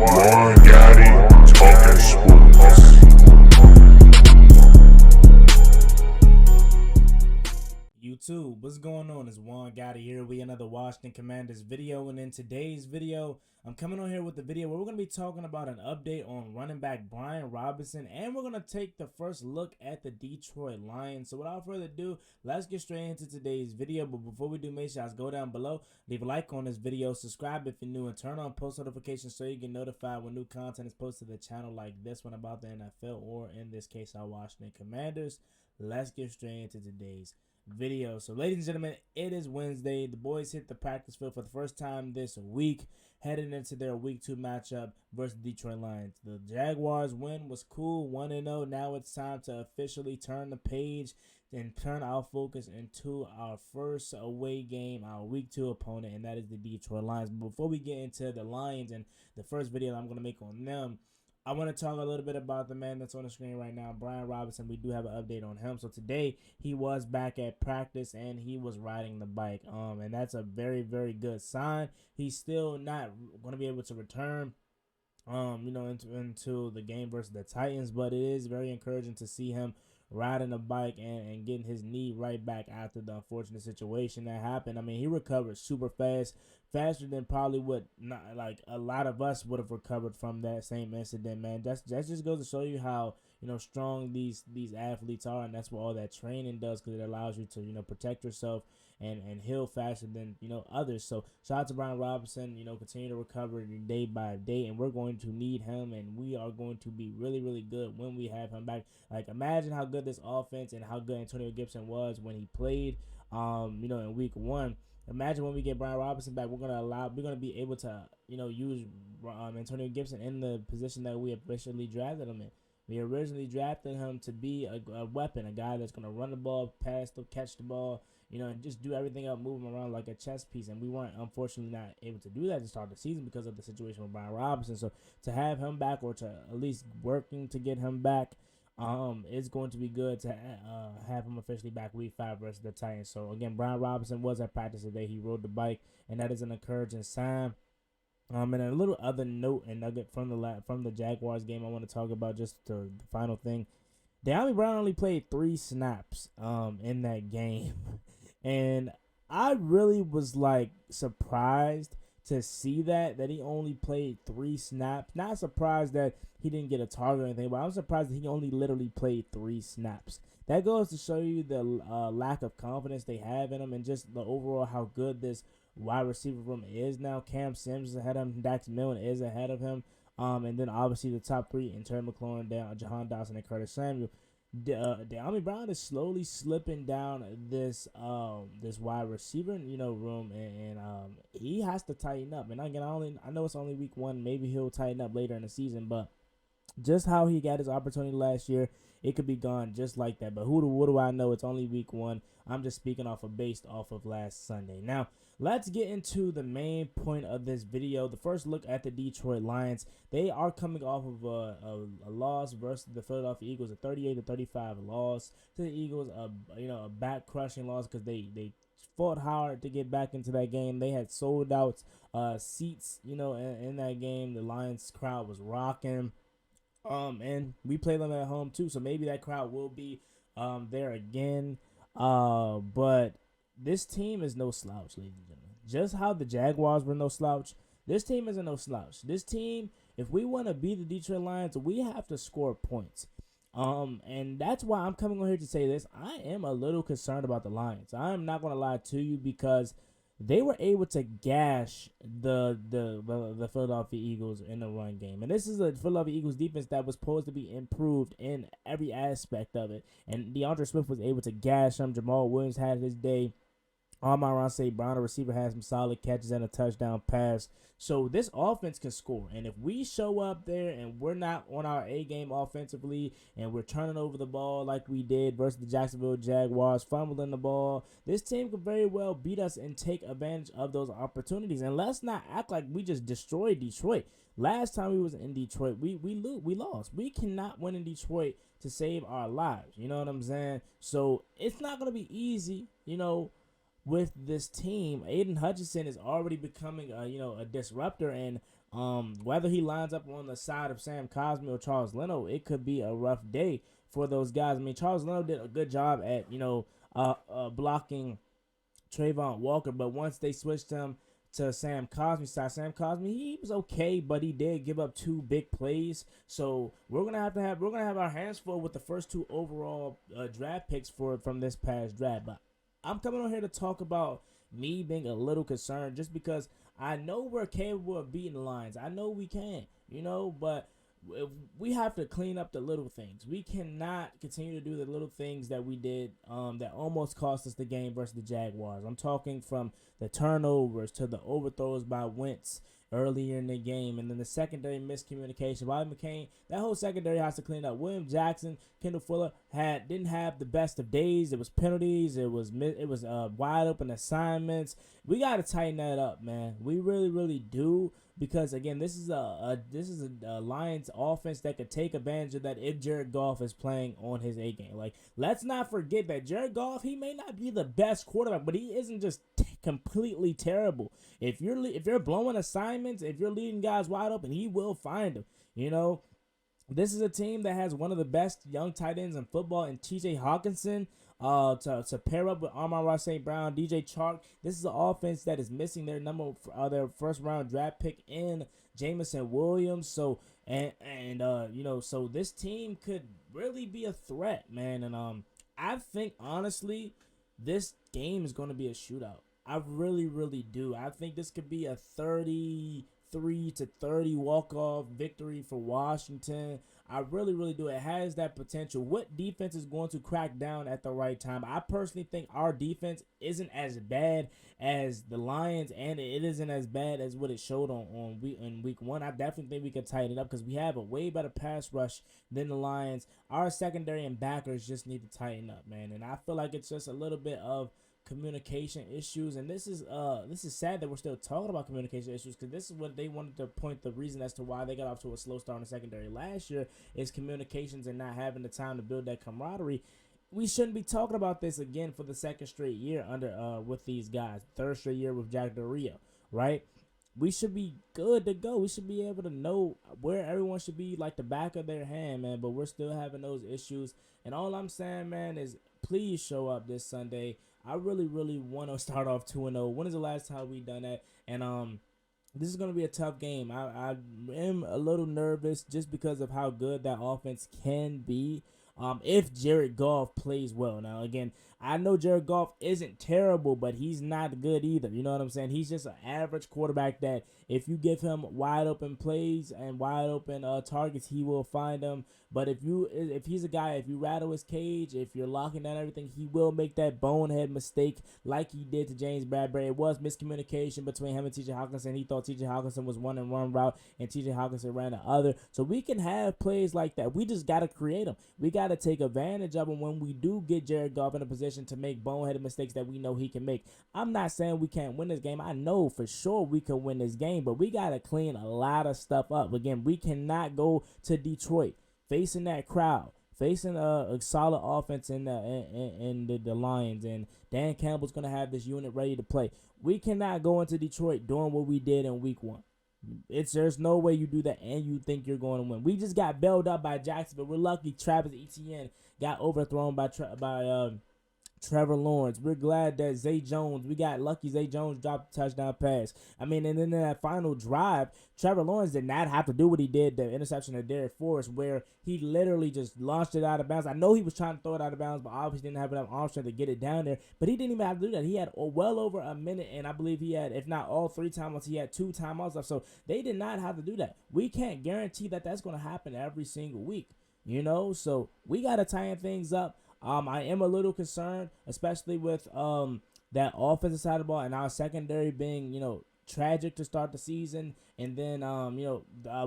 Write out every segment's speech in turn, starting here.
One Gotti talking sports. YouTube, what's going on? It's Juan Gotti here with another Washington Commanders video, and in today's video, I'm coming on here with the video where we're going to be talking about an update on running back Brian Robinson, and we're going to take the first look at the Detroit Lions. So without further ado, let's get straight into today's video. But before we do, make sure you guys go down below, leave a like on this video, subscribe if you're new, and turn on post notifications so you get notified when new content is posted to the channel like this one about the NFL, or in this case, our Washington Commanders. Let's get straight into today's video. So ladies and gentlemen, it is Wednesday. The boys hit the practice field for the first time this week, heading into their week 2 matchup versus the Detroit Lions. The Jaguars win was cool, 1-0. Now it's time to officially turn the page and turn our focus into our first away game, our week 2 opponent, and that is the Detroit Lions. But before we get into the Lions and the first video that I'm going to make on them, I want to talk a little bit about the man that's on the screen right now, Brian Robinson. We do have an update on him. So today he was back at practice and he was riding the bike. And that's a very, very good sign. He's still not going to be able to return, into the game versus the Titans, but it is very encouraging to see him riding a bike and getting his knee right back after the unfortunate situation that happened. I mean, he recovered super fast, faster than probably what a lot of us would have recovered from that same incident, man. That just goes to show you how strong these athletes are, and that's what all that training does, because it allows you to protect yourself and heal faster than others. So shout out to Brian Robinson. Continue to recover day by day, and we're going to need him, and we are going to be really, really good when we have him back. Like, imagine how good this offense and how good Antonio Gibson was when he played in week 1. Imagine when we get Brian Robinson back, we're gonna be able to use Antonio Gibson in the position that we officially drafted him in. We originally drafted him to be a weapon, a guy that's going to run the ball, catch the ball, and just do everything up, move him around like a chess piece. And we weren't, unfortunately, not able to do that to start the season because of the situation with Brian Robinson. So to have him back, or to at least working to get him back, it's going to be good to have him officially back week 5 versus the Titans. So again, Brian Robinson was at practice today. He rode the bike, and that is an encouraging sign. And a little other note and nugget from the Jaguars game I want to talk about, just the final thing. Dyami Brown only played 3 snaps in that game, and I really was surprised to see that he only played 3 snaps. Not surprised that he didn't get a target or anything, but I'm surprised that he only literally played 3 snaps. That goes to show you the lack of confidence they have in him, and just the overall how good this wide receiver room is now. Cam Sims is ahead of him. Dax Milne is ahead of him. And then obviously the top 3 in Terry McLaurin, Jahan Dawson, and Curtis Samuel. Dyami Brown is slowly slipping down this wide receiver room, and he has to tighten up. And again, I know it's only week 1. Maybe he'll tighten up later in the season, but just how he got his opportunity last year, it could be gone just like that. But what do I know? It's only week 1. I'm just speaking based off of last Sunday. Now, let's get into the main point of this video. The first look at the Detroit Lions. They are coming off of a loss versus the Philadelphia Eagles, a 38-35 loss to the Eagles. A back crushing loss because they fought hard to get back into that game. They had sold out seats, in that game. The Lions crowd was rocking. And we play them at home too, so maybe that crowd will be there again. But this team is no slouch, ladies and gentlemen. Just how the Jaguars were no slouch, this team isn't no slouch. This team, if we want to beat the Detroit Lions, we have to score points. And that's why I'm coming on here to say this. I am a little concerned about the Lions. I am not going to lie to you, because they were able to gash the Philadelphia Eagles in the run game. And this is a Philadelphia Eagles defense that was supposed to be improved in every aspect of it. And DeAndre Swift was able to gash them. Jamal Williams had his day. Amon-Ra St. Brown, a receiver, had some solid catches and a touchdown pass. So this offense can score. And if we show up there and we're not on our A game offensively, and we're turning over the ball like we did versus the Jacksonville Jaguars, fumbling the ball, this team could very well beat us and take advantage of those opportunities. And let's not act like we just destroyed Detroit. Last time we was in Detroit, we lost. We cannot win in Detroit to save our lives. You know what I'm saying? So it's not going to be easy, with this team. Aiden Hutchinson is already becoming a disruptor, and Whether he lines up on the side of Sam Cosmi or Charles Leno, it could be a rough day for those guys. I mean, Charles Leno did a good job at blocking Trayvon Walker, but once they switched him to Sam Cosmi's side, Sam Cosmi, he was okay, but he did give up 2 big plays. So we're gonna have our hands full with the first 2 overall draft picks from this past draft. But I'm coming on here to talk about me being a little concerned, just because I know we're capable of beating the Lions. I know we can, but we have to clean up the little things. We cannot continue to do the little things that we did that almost cost us the game versus the Jaguars. I'm talking from the turnovers to the overthrows by Wentz earlier in the game, and then the secondary miscommunication. Bobby McCain, that whole secondary has to clean up. William Jackson, Kendall Fuller didn't have the best of days. It was penalties. It was wide open assignments. We got to tighten that up, man. We really, really do. Because again, this is a Lions offense that could take advantage of that if Jared Goff is playing on his A game. Like, let's not forget that Jared Goff, he may not be the best quarterback, but he isn't just completely terrible. If you're blowing assignments, if you're leading guys wide open, he will find them. This is a team that has one of the best young tight ends in football in T.J. Hawkinson. To pair up with Amon-Ra St. Brown, DJ Chark. This is an offense that is missing their first round draft pick in Jamison Williams. So so this team could really be a threat, man. And I think honestly, this game is going to be a shootout. I really, really do. I think this could be a 33-30 walk-off victory for Washington. I really, really do. It has that potential. What defense is going to crack down at the right time? I personally think our defense isn't as bad as the Lions, and it isn't as bad as what it showed in week 1. I definitely think we can tighten it up because we have a way better pass rush than the Lions. Our secondary and backers just need to tighten up, man. And I feel like it's just a little bit of communication issues, and this is sad that we're still talking about communication issues, because this is what they wanted to point the reason as to why they got off to a slow start in the secondary last year is communications and not having the time to build that camaraderie. We shouldn't be talking about this again for the second straight year under with these guys, third straight year with Jack Del Rio, right? We should be good to go. We should be able to know where everyone should be like the back of their hand, man, but we're still having those issues. And all I'm saying, man, is please show up this Sunday. I really, really want to start off 2-0. When is the last time we done that? And this is going to be a tough game. I am a little nervous just because of how good that offense can be if Jared Goff plays well. Now, again, I know Jared Goff isn't terrible, but he's not good either. You know what I'm saying? He's just an average quarterback that if you give him wide open plays and wide open targets, he will find them. But if he's a guy, if you rattle his cage, if you're locking down everything, he will make that bonehead mistake like he did to James Bradbury. It was miscommunication between him and T.J. Hawkinson. He thought T.J. Hawkinson was one route, and T.J. Hawkinson ran the other. So we can have plays like that. We just got to create them. We got to take advantage of them when we do get Jared Goff in a position to make boneheaded mistakes that we know he can make. I'm not saying we can't win this game. I know for sure we can win this game, but we got to clean a lot of stuff up. Again, we cannot go to Detroit facing that crowd, facing a solid offense in the Lions, and Dan Campbell's going to have this unit ready to play. We cannot go into Detroit doing what we did in week 1. There's no way you do that and you think you're going to win. We just got bailed up by Jacksonville. We're lucky Travis Etienne got overthrown by Trevor Lawrence. We're glad that we got lucky Zay Jones dropped a touchdown pass. I mean, and then in that final drive, Trevor Lawrence did not have to do what he did, the interception of Derek Forrest, where he literally just launched it out of bounds. I know he was trying to throw it out of bounds, but obviously didn't have enough arm strength to get it down there. But he didn't even have to do that. He had well over a minute, and I believe he had, if not all 3 timeouts, he had 2 timeouts left. So they did not have to do that. We can't guarantee that that's going to happen every single week, So we got to tighten things up. I am a little concerned, especially with that offensive side of the ball and our secondary being, tragic to start the season. And then,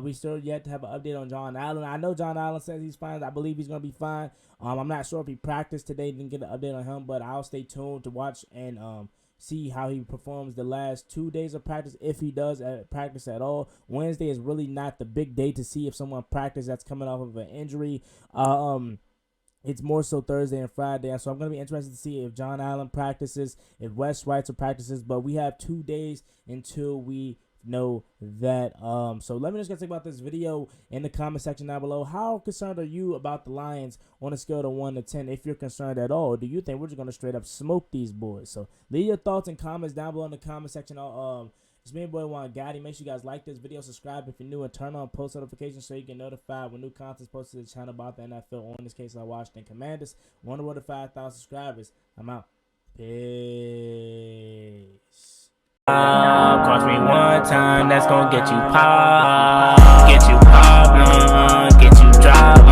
we still yet to have an update on John Allen. I know John Allen says he's fine. I believe he's going to be fine. I'm not sure if he practiced today. Didn't get an update on him, but I'll stay tuned to watch and see how he performs the last 2 days of practice, if he does practice at all. Wednesday is really not the big day to see if someone practices that's coming off of an injury. It's more so Thursday and Friday, so I'm going to be interested to see if John Allen practices, if Wes Schweitzer practices, but we have 2 days until we know that. So let me just think about this video in the comment section down below. How concerned are you about the Lions on a scale of 1 to 10, if you're concerned at all? Or do you think we're just gonna straight up smoke these boys? So leave your thoughts and comments down below in the comment section. It's me, boy Juan Gotti. Make sure you guys like this video, subscribe if you're new, and turn on post notifications so you get notified when new content is posted to the channel about the NFL, or in this case, our Washington Commanders. One to 5,000 subscribers. I'm out. Peace. Cross me one time, that's gonna get you popped, get you popped, get you dropped.